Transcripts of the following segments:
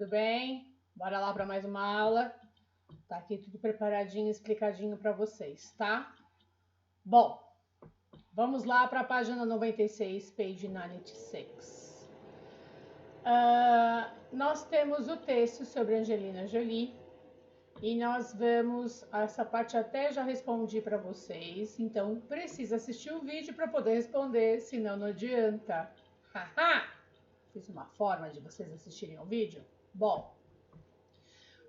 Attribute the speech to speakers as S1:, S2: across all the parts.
S1: tudo bem? Bora lá para mais uma aula. Tá aqui tudo preparadinho, explicadinho para vocês, tá? Bom, vamos lá para a página 96, page 96. Nós temos o texto sobre Angelina Jolie e nós vamos, essa parte até já respondi para vocês, então precisa assistir o vídeo para poder responder, senão não adianta. Haha! Fiz uma forma de vocês assistirem ao vídeo? Bom,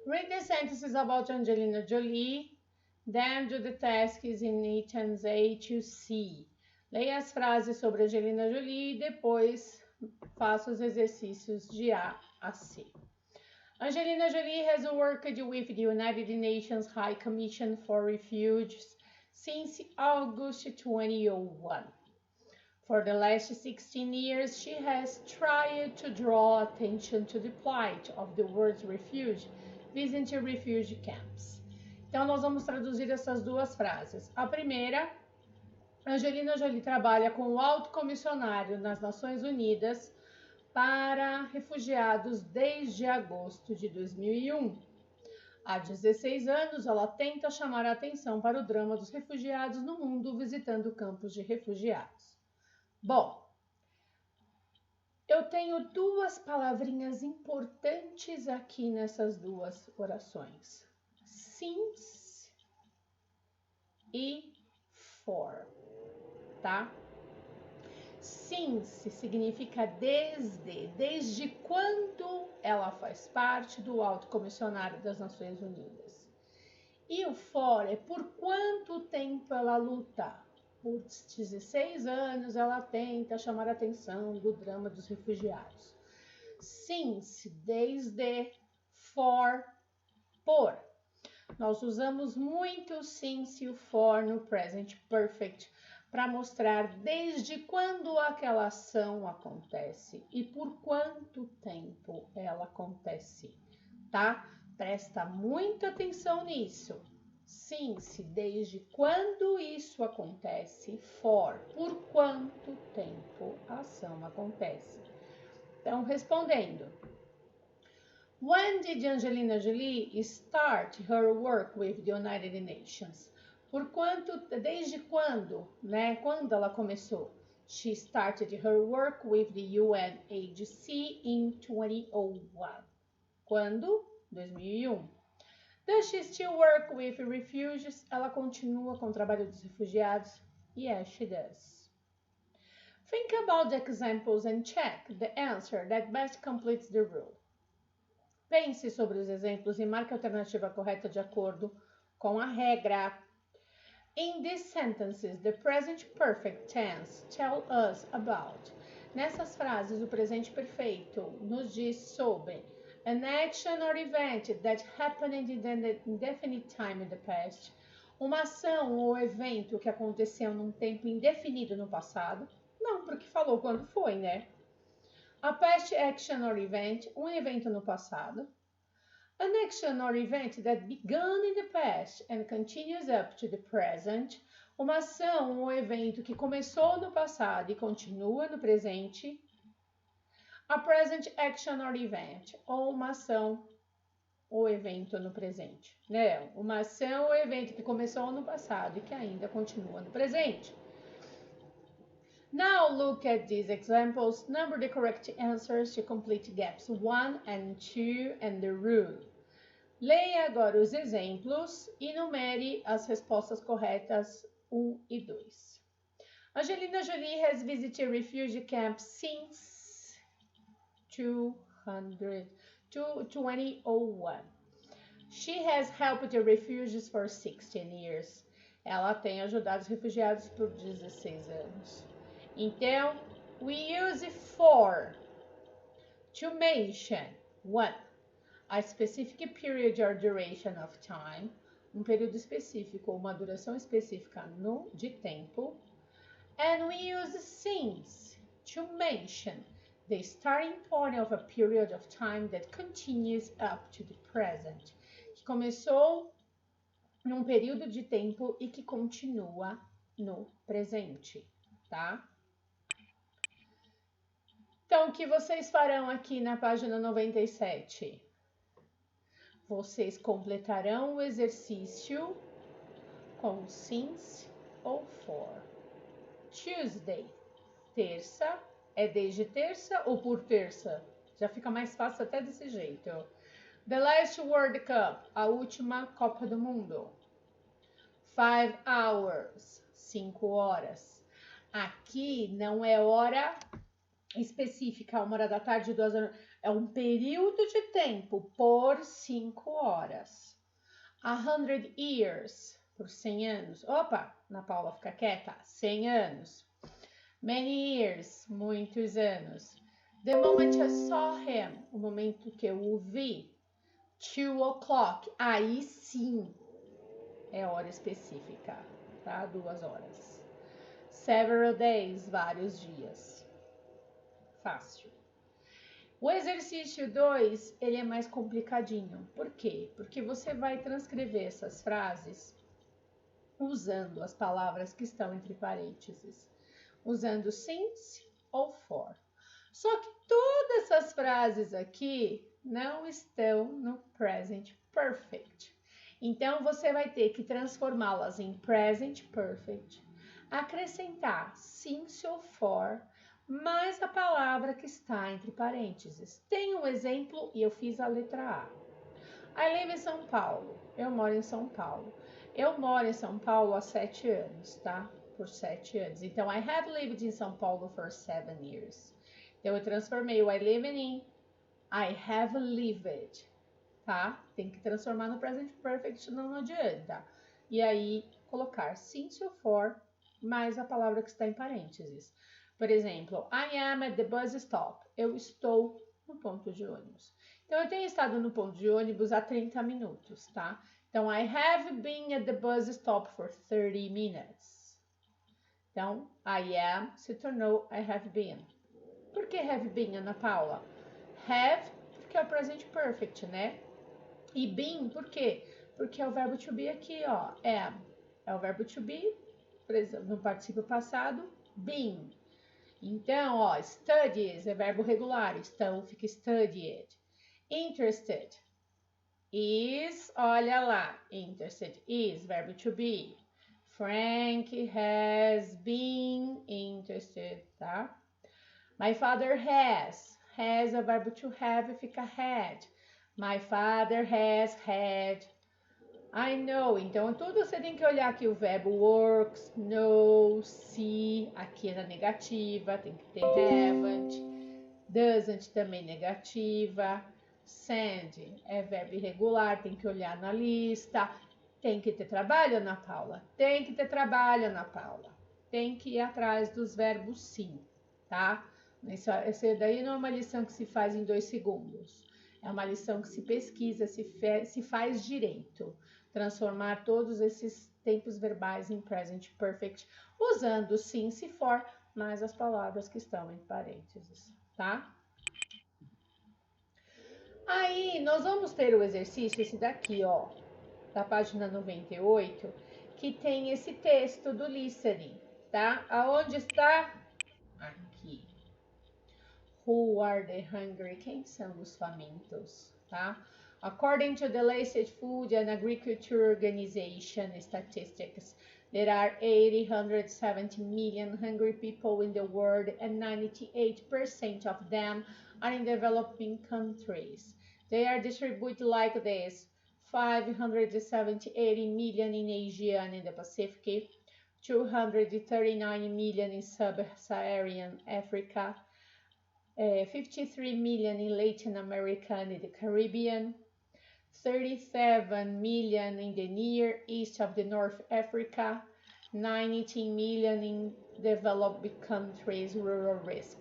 S1: read the sentences about Angelina Jolie, then do the tasks in items A to C. Leia as frases sobre Angelina Jolie e depois faça os exercícios de A a C. Angelina Jolie has worked with the United Nations High Commission for Refugees since August 2001. For the last 16 years, she has tried to draw attention to the plight of the world's refugees visiting refugee camps. Então, nós vamos traduzir essas duas frases. A primeira, Angelina Jolie trabalha com o Alto Comissionário nas Nações Unidas para refugiados desde agosto de 2001. Há 16 anos, ela tenta chamar a atenção para o drama dos refugiados no mundo visitando campos de refugiados. Bom, eu tenho duas palavrinhas importantes aqui nessas duas orações. Since e for, tá? Since significa desde. Desde quando ela faz parte do Alto Comissionário das Nações Unidas. E o for é por quanto tempo ela luta. Por 16 anos, ela tenta chamar a atenção do drama dos refugiados. Since, desde, for, por. Nós usamos muito o since e o for no present perfect para mostrar desde quando aquela ação acontece e por quanto tempo ela acontece, tá? Presta muita atenção nisso. Since, desde quando isso acontece, for, por quanto tempo a ação acontece. Então, respondendo. When did Angelina Jolie start her work with the United Nations? Desde quando, né? Quando ela começou? She started her work with the UNHC in 2001. Quando? 2001. Does she still work with refugees? Ela continua com o trabalho dos refugiados? Yes, she does. Think about the examples and check the answer that best completes the rule. Pense sobre os exemplos e marque a alternativa correta de acordo com a regra. In these sentences, the present perfect tense tell us about. Nessas frases, o presente perfeito nos diz sobre an action or event that happened in the indefinite time in the past. Uma ação ou evento que aconteceu num tempo indefinido no passado. Não, porque falou quando foi, né? A past action or event, um evento no passado. An action or event that began in the past and continues up to the present. Uma ação ou evento que começou no passado e continua no presente. A present action or event, ou uma ação ou evento no presente, né? Uma ação ou evento que começou no passado e que ainda continua no presente. Now look at these examples. Number the correct answers to complete gaps 1 and 2 and the rule. Leia agora os exemplos e numere as respostas corretas 1 e 2. Angelina Jolie has visited refugee camps since 2001. She has helped the refugees for 16 years. Ela tem ajudado os refugiados por 16 anos. Então, we use for to mention 1. A specific period or duration of time, um período específico ou uma duração específica de tempo. And we use since to mention the starting point of a period of time that continues up to the present, que começou num período de tempo e que continua no presente, tá? Então, o que vocês farão aqui na página 97? Vocês completarão o exercício com since ou for. Tuesday, terça, é desde terça ou por terça? Já fica mais fácil até desse jeito. The last World Cup, a última Copa do Mundo. 5 hours, 5 horas. Aqui não é hora específica, 1 hora da tarde, 2 horas. É um período de tempo por 5 horas. 100 years, por 100 anos. Opa, Ana Paula, fica quieta. 100 anos. Many years, muitos anos. The moment I saw him, o momento que eu o vi. 2 o'clock, aí sim é hora específica, tá? 2 horas. Several days, vários dias. Fácil. O exercício 2, ele é mais complicadinho. Por quê? Porque você vai transcrever essas frases usando as palavras que estão entre parênteses, usando since ou for. Só que todas essas frases aqui não estão no present perfect. Então, você vai ter que transformá-las em present perfect, acrescentar since ou for, mais a palavra que está entre parênteses. Tem um exemplo e eu fiz a letra A. I live em São Paulo. Eu moro em São Paulo. Eu moro em São Paulo há 7 anos, tá? Por 7 anos. Então, I have lived in São Paulo for 7 years. Então, eu transformei o I live in I have lived, tá? Tem que transformar no present perfect, senão não adianta. E aí, colocar since ou for, mais a palavra que está em parênteses. Por exemplo, I am at the bus stop. Eu estou no ponto de ônibus. Então, eu tenho estado no ponto de ônibus há 30 minutos, tá? Então, I have been at the bus stop for 30 minutes. Então, I am se tornou I have been. Por que have been, Ana Paula? Have, porque é o present perfect, né? E been, por quê? Porque é o verbo to be aqui, ó. Am. É o verbo to be, no particípio passado, been. Então, ó, studies é verbo regular, então fica studied. Interested is, olha lá, interested is, verbo to be. Frank has been interested, tá? My father has é verbo to have, fica had. My father has had. I know. Então, tudo você tem que olhar aqui o verbo works, know, see. Aqui é na negativa, tem que ter haven't. Doesn't também negativa. Send é verbo irregular, tem que olhar na lista. Tem que ter trabalho, Ana Paula? Tem que ter trabalho, Ana Paula. Tem que ir atrás dos verbos sim, tá? Essa daí não é uma lição que se faz em 2 segundos. É uma lição que se pesquisa, se faz direito. Transformar todos esses tempos verbais em present perfect, usando sim, se for, mais as palavras que estão em parênteses, tá? Aí, nós vamos ter o exercício, esse daqui, ó, da página 98, que tem esse texto do listening, tá? Aonde está? Aqui. Who are the hungry? Quem são os famintos, tá? According to the latest Food and Agriculture Organization statistics, there are 870 million hungry people in the world and 98% of them are in developing countries. They are distributed like this: 580 million in Asia and in the Pacific, 239 million in sub-Saharan Africa, 53 million in Latin America and in the Caribbean, 37 million in the Near East of the North Africa, 19 million in developed countries rural risk.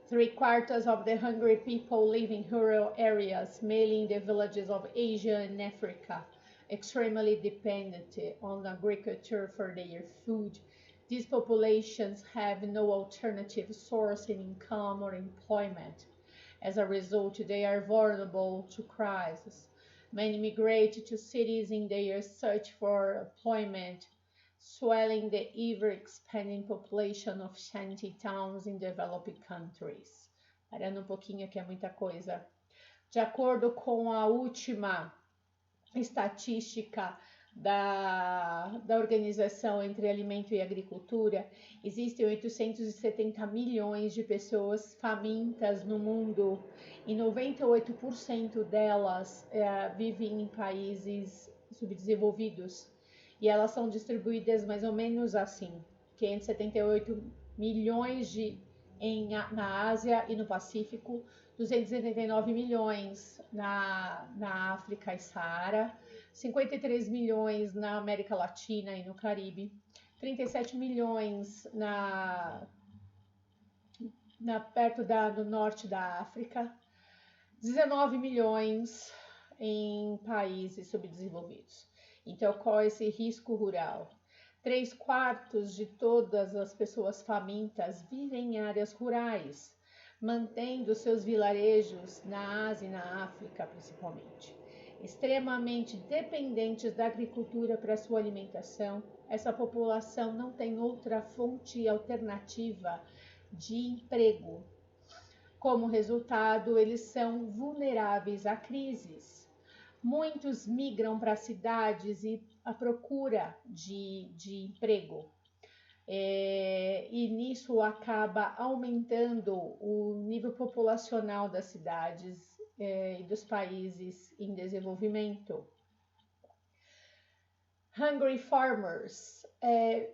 S1: 3/4 of the hungry people live in rural areas, mainly in the villages of Asia and Africa, extremely dependent on agriculture for their food. These populations have no alternative source in income or employment. As a result, they are vulnerable to crisis. Many migrate to cities in their search for employment. swelling the ever-expanding population of shanty towns in developed countries. Parando um pouquinho aqui, é muita coisa. De acordo com a última estatística da Organização entre Alimento e Agricultura, existem 870 milhões de pessoas famintas no mundo e 98% delas vivem em países subdesenvolvidos. E elas são distribuídas mais ou menos assim: 578 milhões na Ásia e no Pacífico, 279 milhões na África e Saara, 53 milhões na América Latina e no Caribe, 37 milhões perto do norte da África, 19 milhões em países subdesenvolvidos. Então, qual é esse risco rural? 3/4 de todas as pessoas famintas vivem em áreas rurais, mantendo seus vilarejos na Ásia e na África, principalmente. Extremamente dependentes da agricultura para sua alimentação, essa população não tem outra fonte alternativa de emprego. Como resultado, eles são vulneráveis a crises. Muitos migram para cidades e à procura de emprego. E nisso acaba aumentando o nível populacional das cidades e dos países em desenvolvimento. Hungry farmers.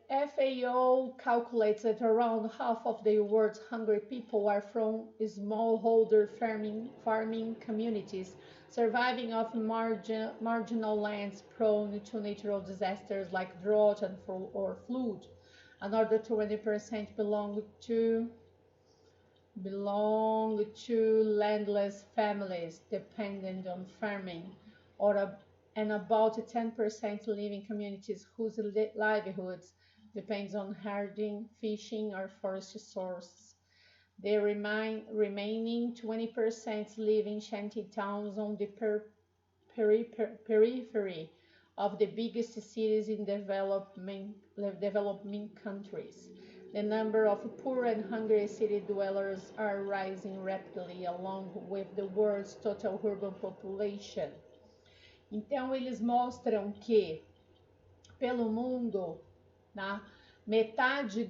S1: FAO calculates that around half of the world's hungry people are from smallholder farming communities, surviving off marginal lands prone to natural disasters like drought or flood. Another 20% belong to landless families dependent on farming, and about 10% live in communities whose livelihoods depends on herding, fishing, or forest sources. The remaining 20% live in shanty towns on the periphery of the biggest cities in developing countries. The number of poor and hungry city dwellers are rising rapidly along with the world's total urban population. Então, eles mostram que, pelo mundo, metade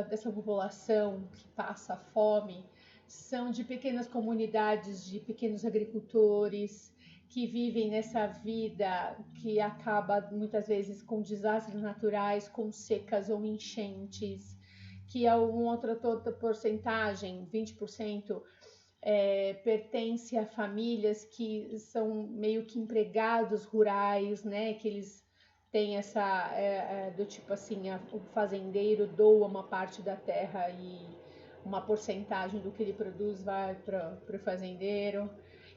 S1: dessa população que passa fome são de pequenas comunidades, de pequenos agricultores, que vivem nessa vida que acaba muitas vezes com desastres naturais, com secas ou enchentes, que uma outra porcentagem, 20%, pertence a famílias que são meio que empregados rurais, né? Que eles têm essa do tipo assim, o fazendeiro doa uma parte da terra e uma porcentagem do que ele produz vai para o fazendeiro.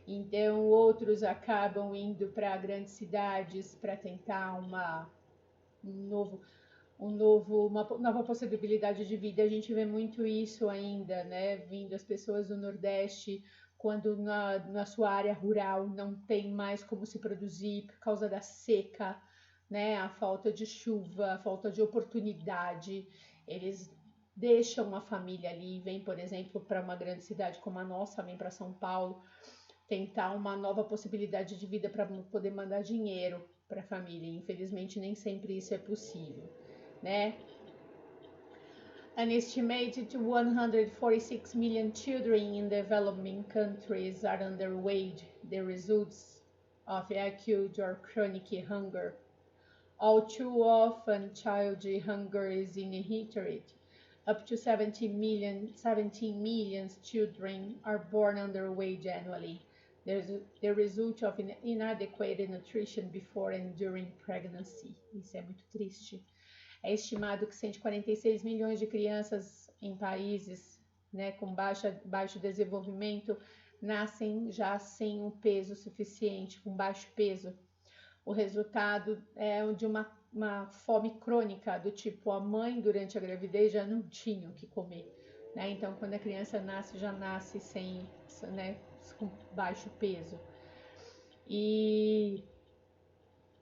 S1: Então outros acabam indo para grandes cidades para tentar uma nova possibilidade de vida. A gente vê muito isso ainda, né? Vindo as pessoas do Nordeste, quando na sua área rural não tem mais como se produzir por causa da seca, né? A falta de chuva, a falta de oportunidade. Eles deixam a família ali, vêm, por exemplo, para uma grande cidade como a nossa, vêm para São Paulo, tentar uma nova possibilidade de vida para poder mandar dinheiro para a família. Infelizmente, nem sempre isso é possível, né? An estimated 146 million children in developing countries are underweight, the results of acute or chronic hunger. All too often, child hunger is inherited. Up to 17 million children are born underweight annually. The result of inadequate nutrition before and during pregnancy. Isso é muito triste. É estimado que 146 milhões de crianças em países, né, com baixo desenvolvimento nascem já sem um peso suficiente, com baixo peso. O resultado é de uma fome crônica, do tipo a mãe durante a gravidez já não tinha o que comer, né? Então, quando a criança nasce, já nasce sem, né, com baixo peso. E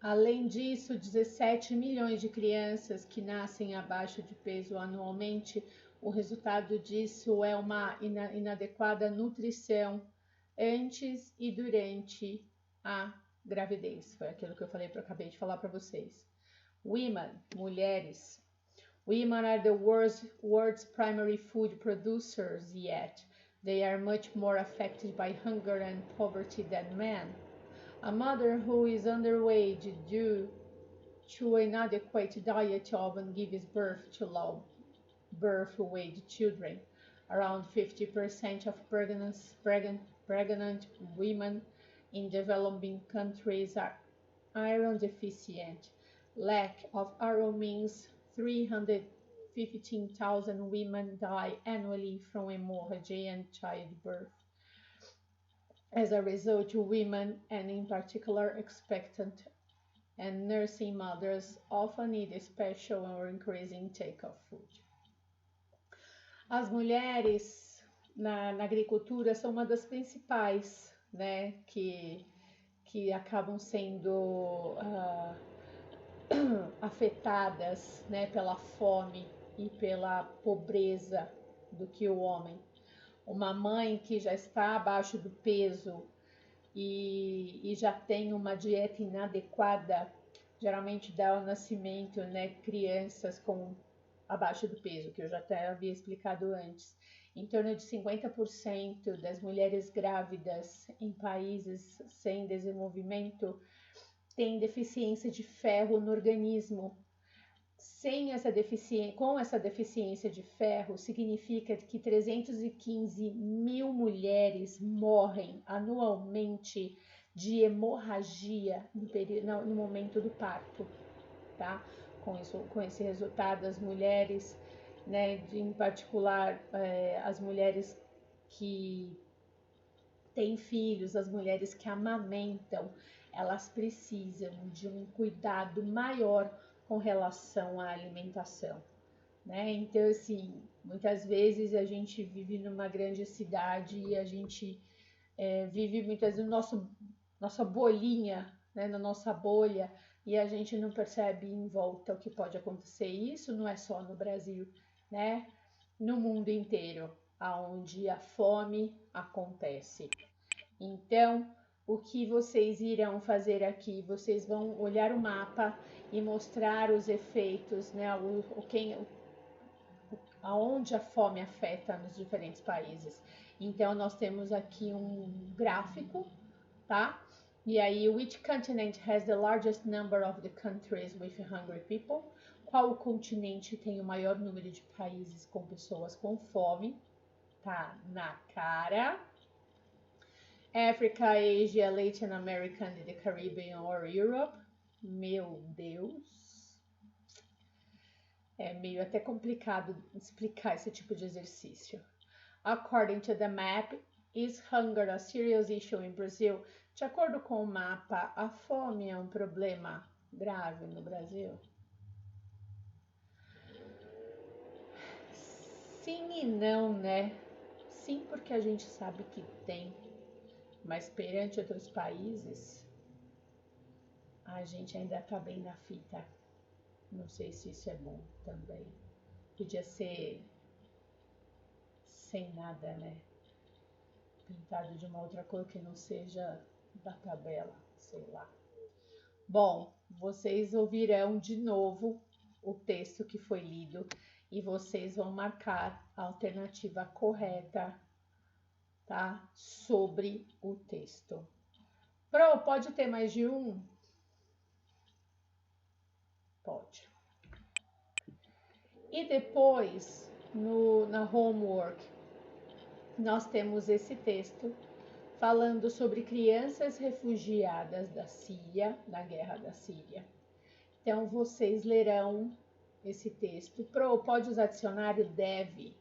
S1: Além disso, 17 milhões de crianças que nascem abaixo de peso anualmente. O resultado disso é uma inadequada nutrição antes e durante a gravidez. Foi aquilo que acabei de falar para vocês. Women, mulheres. Women are the world's primary food producers, yet they are much more affected by hunger and poverty than men. A mother who is underweight due to inadequate diet often gives birth to low birth weight children. Around 50% of pregnant women in developing countries are iron deficient. Lack of iron means 315,000 women die annually from hemorrhage and childbirth. As a result, women, and in particular expectant and nursing mothers, often need a special or increasing intake of food. As mulheres na agricultura são uma das principais, né, que acabam sendo afetadas, né, pela fome e pela pobreza do que o homem. Uma mãe que já está abaixo do peso e já tem uma dieta inadequada, geralmente dá ao nascimento, né, crianças com abaixo do peso, que eu já até havia explicado antes. Em torno de 50% das mulheres grávidas em países sem desenvolvimento têm deficiência de ferro no organismo. Com essa deficiência de ferro, significa que 315 mil mulheres morrem anualmente de hemorragia no momento do parto, tá? Com esse resultado, as mulheres, né, em particular as mulheres que têm filhos, as mulheres que amamentam, elas precisam de um cuidado maior com relação à alimentação, né? Então, assim, muitas vezes a gente vive numa grande cidade e a gente vive muitas vezes nossa bolinha, né, na nossa bolha, e a gente não percebe em volta o que pode acontecer. E isso não é só no Brasil, né? No mundo inteiro, aonde a fome acontece. Então, o que vocês irão fazer aqui? Vocês vão olhar o mapa e mostrar os efeitos, né? Aonde a fome afeta nos diferentes países. Então, nós temos aqui um gráfico, tá? E aí, which continent has the largest number of the countries with hungry people? Qual continente tem o maior número de países com pessoas com fome? Tá na cara. África, Asia, Latin America, and the Caribbean or Europe. Meu Deus. É meio até complicado explicar esse tipo de exercício. According to the map, is hunger a serious issue in Brazil? De acordo com o mapa, a fome é um problema grave no Brasil? Sim e não, né? Sim, porque a gente sabe que tem, mas perante outros países, a gente ainda tá bem na fita. Não sei se isso é bom também. Podia ser sem nada, né? Pintado de uma outra cor que não seja da tabela, sei lá. Bom, vocês ouvirão de novo o texto que foi lido e vocês vão marcar a alternativa correta, tá? Sobre o texto. Pro, pode ter mais de um? Pode. E depois, na homework, nós temos esse texto falando sobre crianças refugiadas da Síria, da guerra da Síria. Então, vocês lerão esse texto. Pro, pode usar dicionário? Deve.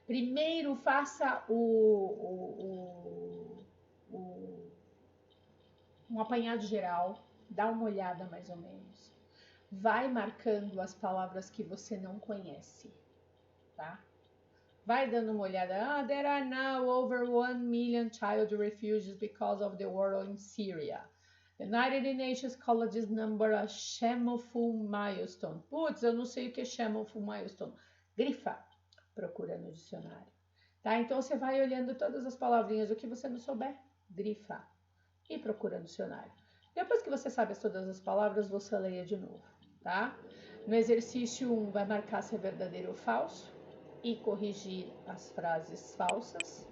S1: Primeiro, faça um apanhado geral, dá uma olhada mais ou menos. Vai marcando as palavras que você não conhece, tá? Vai dando uma olhada. There are now over 1 million child refugees because of the war in Syria. United Nations call this number a shameful milestone. Putz, eu não sei o que é shameful milestone. Grifa, procura no dicionário. Tá? Então você vai olhando todas as palavrinhas, o que você não souber, grifa e procura no dicionário. Depois que você sabe todas as palavras, você leia de novo, tá? No exercício 1, vai marcar se é verdadeiro ou falso e corrigir as frases falsas.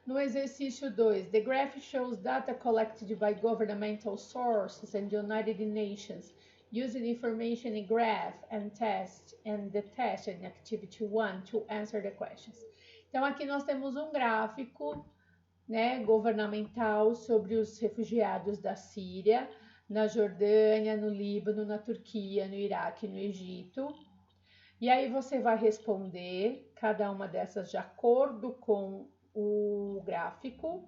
S1: No exercício 2, the graph shows data collected by governmental sources and the United Nations using information in graph and the test in activity 1 to answer the questions. Então aqui nós temos um gráfico, né, governamental sobre os refugiados da Síria, na Jordânia, no Líbano, na Turquia, no Iraque, no Egito. E aí você vai responder cada uma dessas de acordo com o gráfico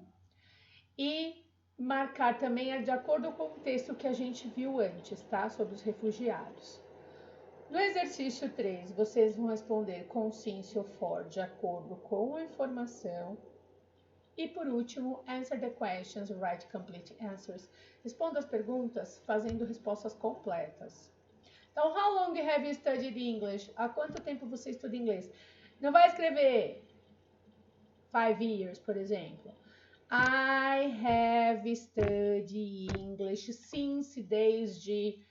S1: e marcar também de acordo com o texto que a gente viu antes, tá? Sobre os refugiados. No exercício 3, vocês vão responder com sim, se ou for, de acordo com a informação. E por último, answer the questions, write complete answers. Responda as perguntas fazendo respostas completas. Então, how long have you studied English? Há quanto tempo você estuda inglês? Não vai escrever 5 years, por exemplo. I have studied English since desde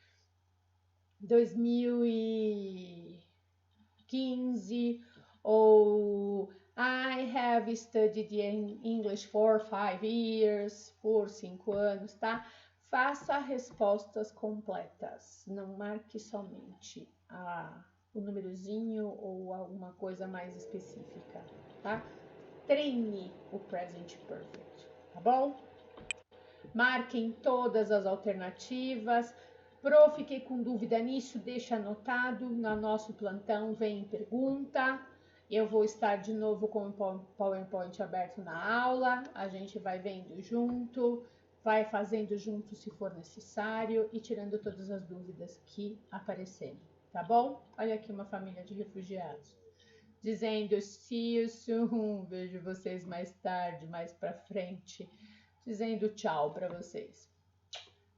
S1: 2015, ou I have studied English for 5 years, por 5 anos, tá? Faça respostas completas, não marque somente o númerozinho ou alguma coisa mais específica, tá? Treine o present perfect, tá bom? Marquem todas as alternativas. Pro, fiquei com dúvida nisso, deixa anotado. No nosso plantão vem pergunta. Eu vou estar de novo com o PowerPoint aberto na aula. A gente vai vendo junto, vai fazendo junto se for necessário e tirando todas as dúvidas que aparecerem, tá bom? Olha aqui uma família de refugiados dizendo see you soon, vejo vocês mais tarde, mais pra frente, dizendo tchau para vocês.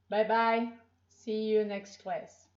S1: Bye bye, see you next class.